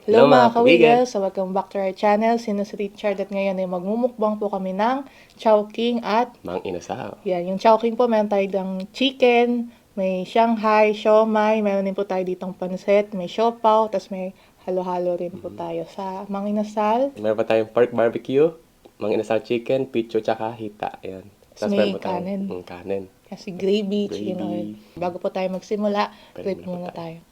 Hello mga kawigal! So welcome back to our channel. Sino si Richard at ngayon ay magmumukbang po kami ng Chowking at Mang Inasal. yan, yung Chowking po meron tayo ng chicken, may Shanghai, siomai, meron din po tayo ditong pansit, may siopaw, tapos may halo-halo rin po tayo sa Mang Inasal. Meron pa tayong pork barbecue, Mang Inasal chicken, picho, tsaka hita. Ayan. Tapos may kanin. Kanin. Kasi gravy, Gravy. chicken oil. Bago po tayo magsimula, Pwede wait na po muna tayo. tayo.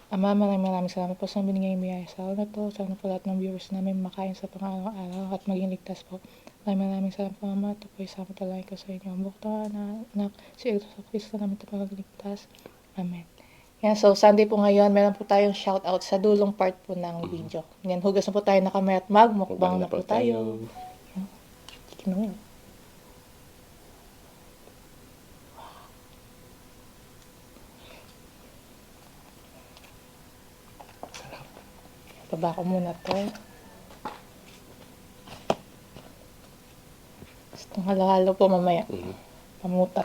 Ama, maraming salamat po sa binigay yung biyaya sa araw na to. Sana po lahat ng viewers namin makain sa pang-araw-araw at maging ligtas po. Maraming salamat po, Ama. Ito po isama talaga ko sa inyo. Ang bukta na anak, si Kristo namin ito pagligtas. Amen. Yan, so Sunday po ngayon, meron po tayong shoutout sa dulong part po ng video. Yan, hugas na po tayo na kamay at magmukbang na po tayo. Yan, chicken wing. Baba ko muna to. Itong halo-halo po mamaya. Pamutat.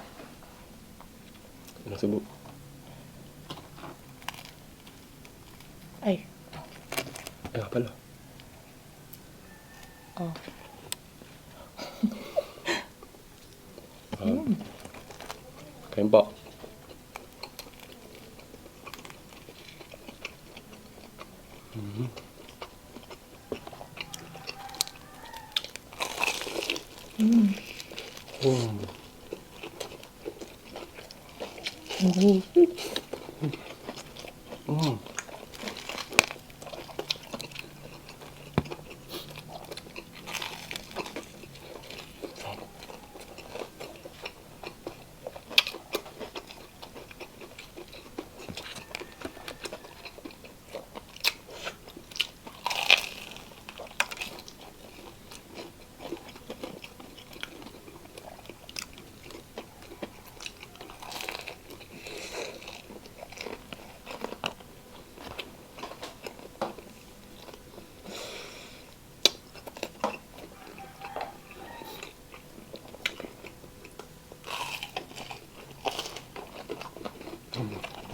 Anong subo? Ay. Ay nga pala. Oh. Kain po.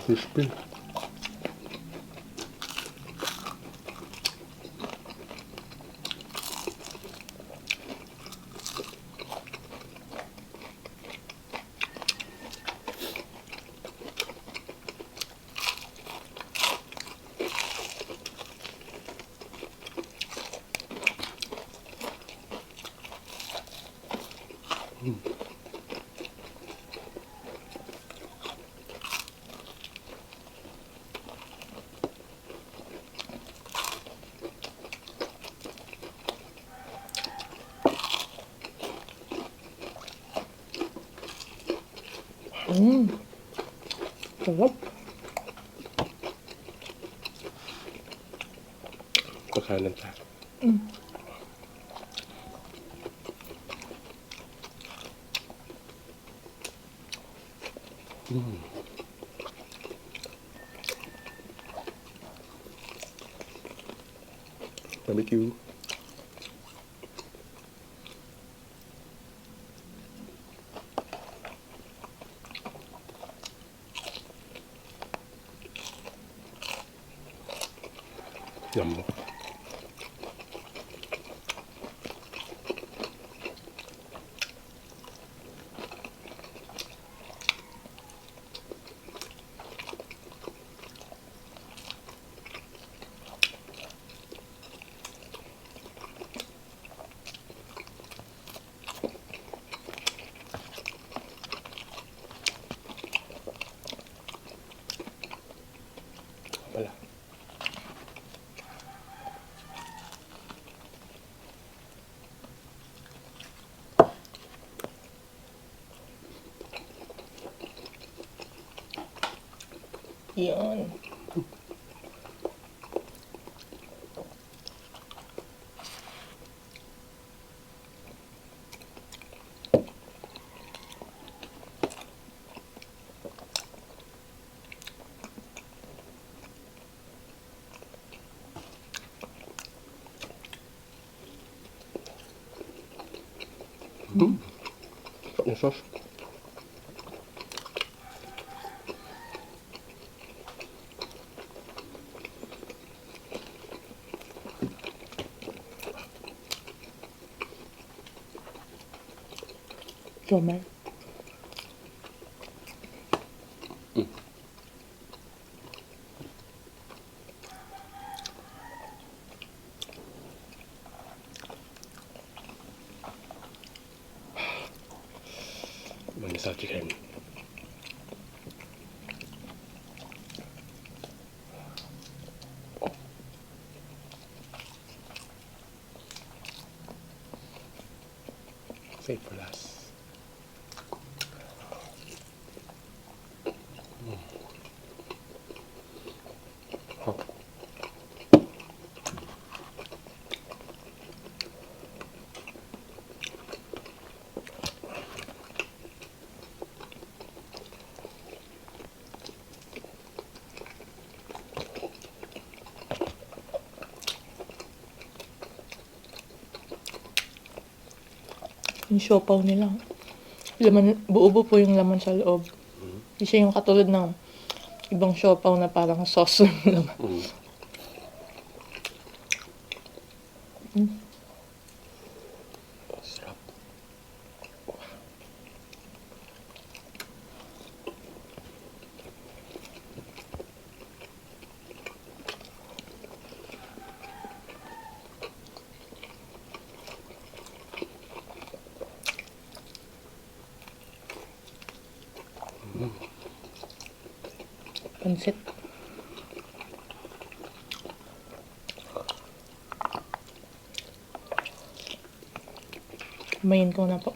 Crispy. Sarap. Pagkanan pa. Barbecue. Yum. Wala. Yun. Sarap ng sauce. Siomay. Mangisal chicken. Save for last. Yung siopaw nila. Laman, buo-buo po yung laman sa loob. Hindi siya yung katulad ng ibang siopaw na parang sauce lang laman. Sarap. Pansit. Kumain ko na po.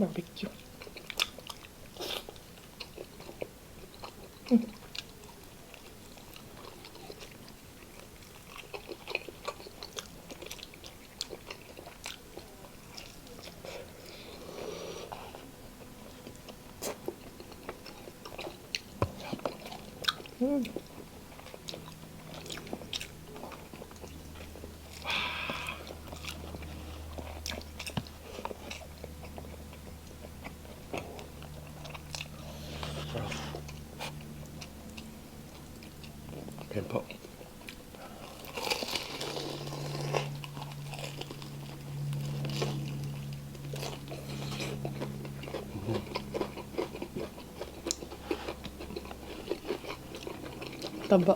Barbecue. Ayan po. Taba.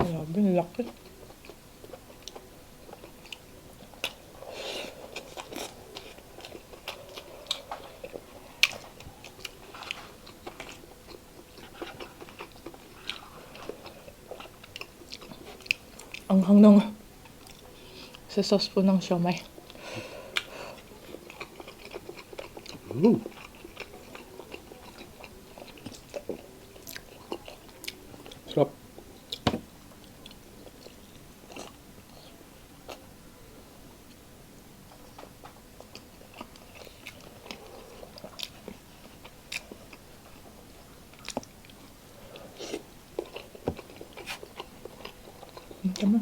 Grabe, laki. Ang hanggang sa sauce po ng siomay. Sarap. Tama.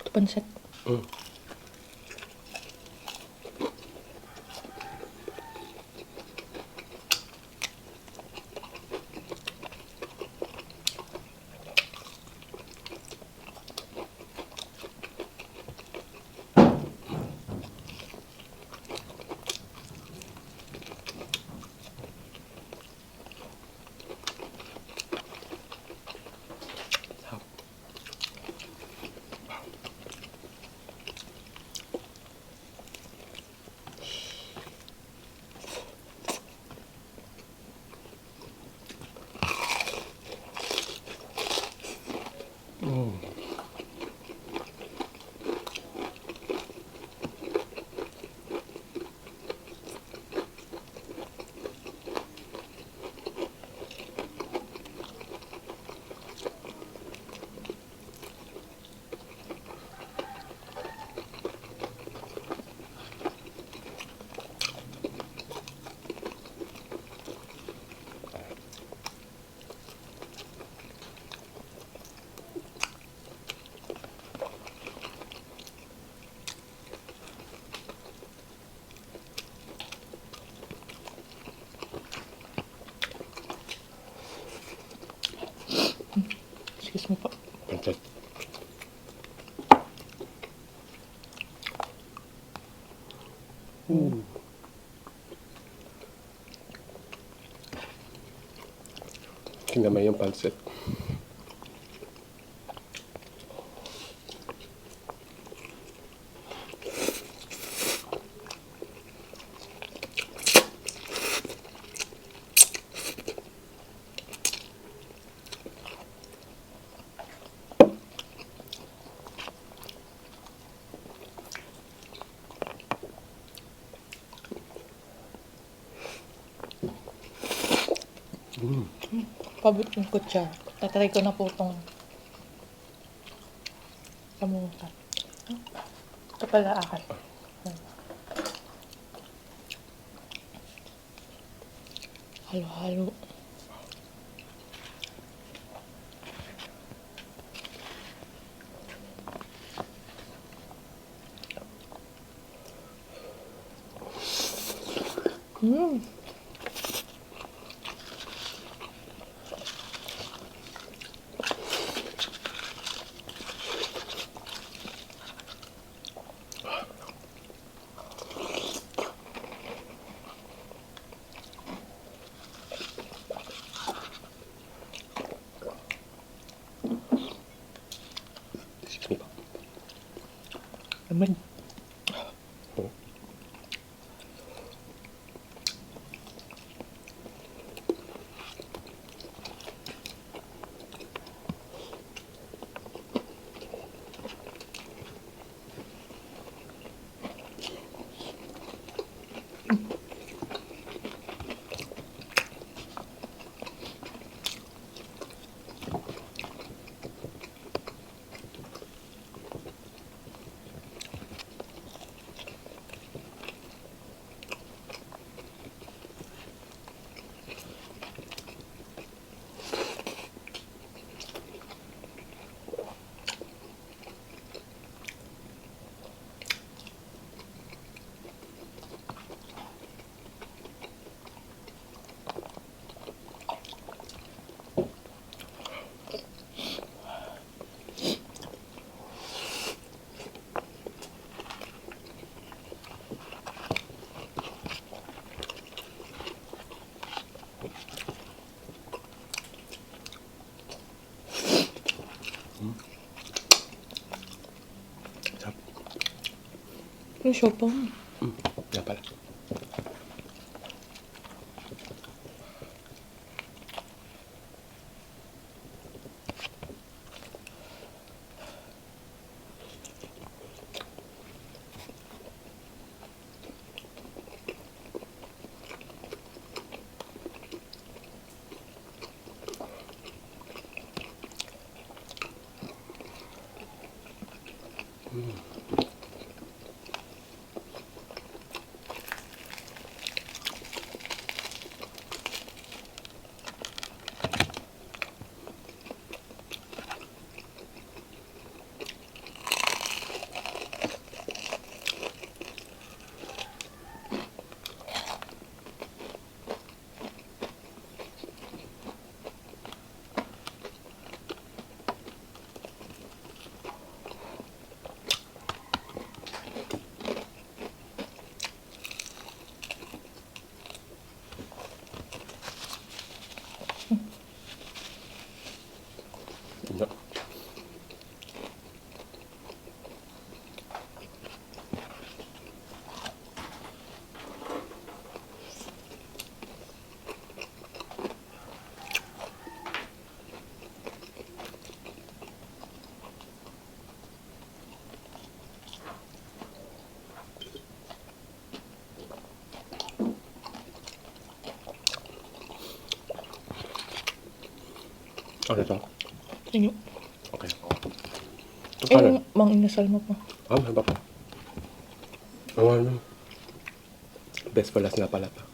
Ito pansit. Mm. Excuse me po. Pansit. Kinamay yung pansit. Pabot yung kutsara. Tatry ko na po itong samusa. Ito pala akin. Halo-halo. Excuse me po. Naman. Sarap. Yung siopaw. Yan pala. Ano to? Inyo. Okay. Eh, Ano? mang inasal mo po. Ano ba pa? Ano? Best for last nga pala to.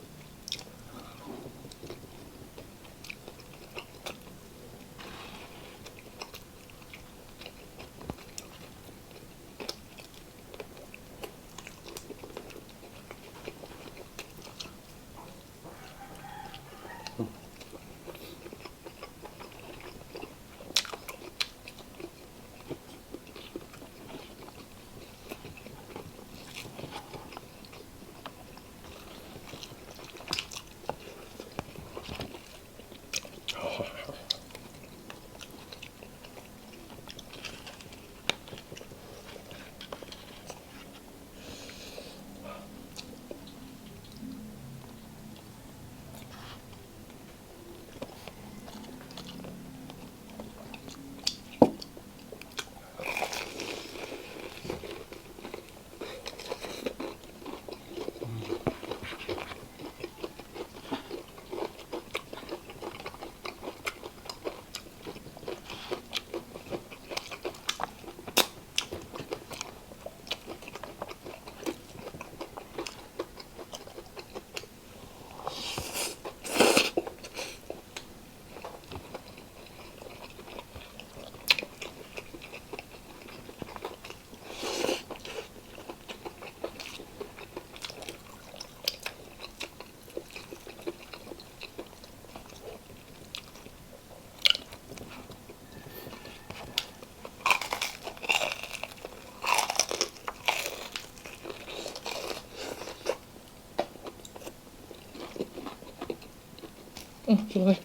Sorry.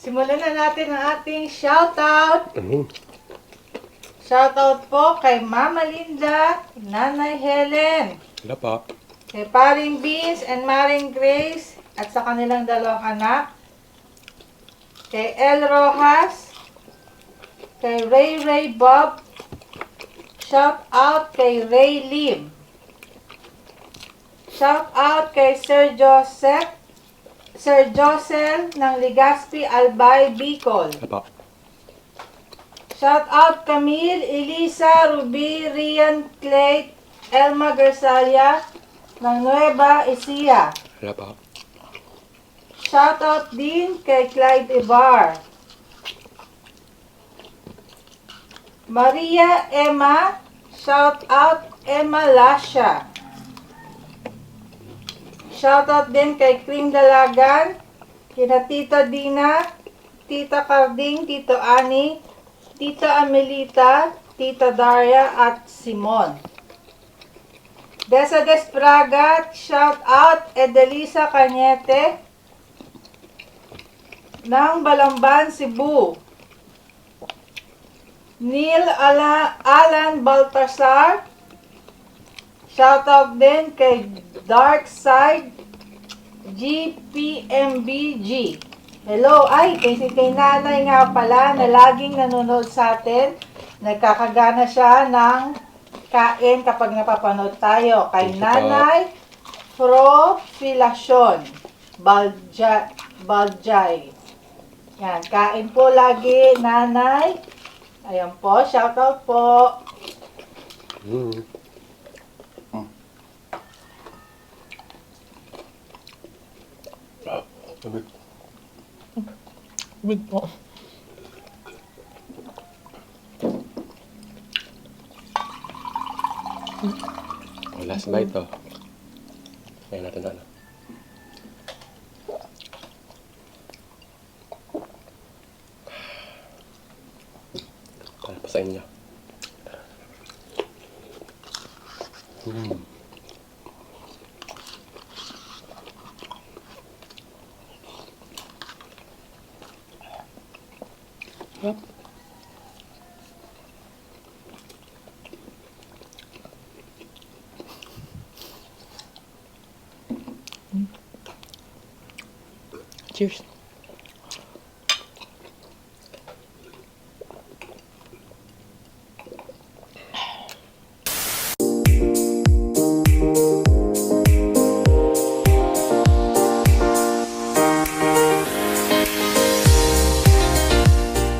Simulan na natin ang ating shoutout. Mm. Shoutout po kay Mama Linda, Nanay Helen, Wala pa. kay Paring Beans and Maring Grace at sa kanilang dalawang anak. Kay El Rojas, kay Ray Ray Bob, shout out kay Ray Lim. Shout out kay Sir Josel ng Legazpi, Albay, Bicol. Wala pa. Shout out Camille, Elisa, Ruby, Rian, Clay, Elma Garsalia ng Nueva Ecija. Wala pa. Shout out din kay Clyde Ibar. Maria Emma, shout out Emma Lasha. Shout out din kay Kring Dalagan, kina Tita Dina, Tita Carding, Tito Ani, Tita Amelita, Tita Daria at Simon. Desa Despragat, shout out Edelisa Cañete ng Balamban, Cebu. Neil Alan Baltasar, shout out din kay Dark Side GPMBG. Hello, kay nanay nga pala na laging nanonood sa atin. Nagkakagana siya ng kain kapag napapanood tayo. Kay Thank you po. Nanay Profilacion Baljay. Yan, kain po lagi, nanay. Ayan po, shoutout po. Mm. Ah, lamig. Big po. Oh, last bite to. Ayan natin na. Para pa sa inyo. Mm. Sarap. Cheers.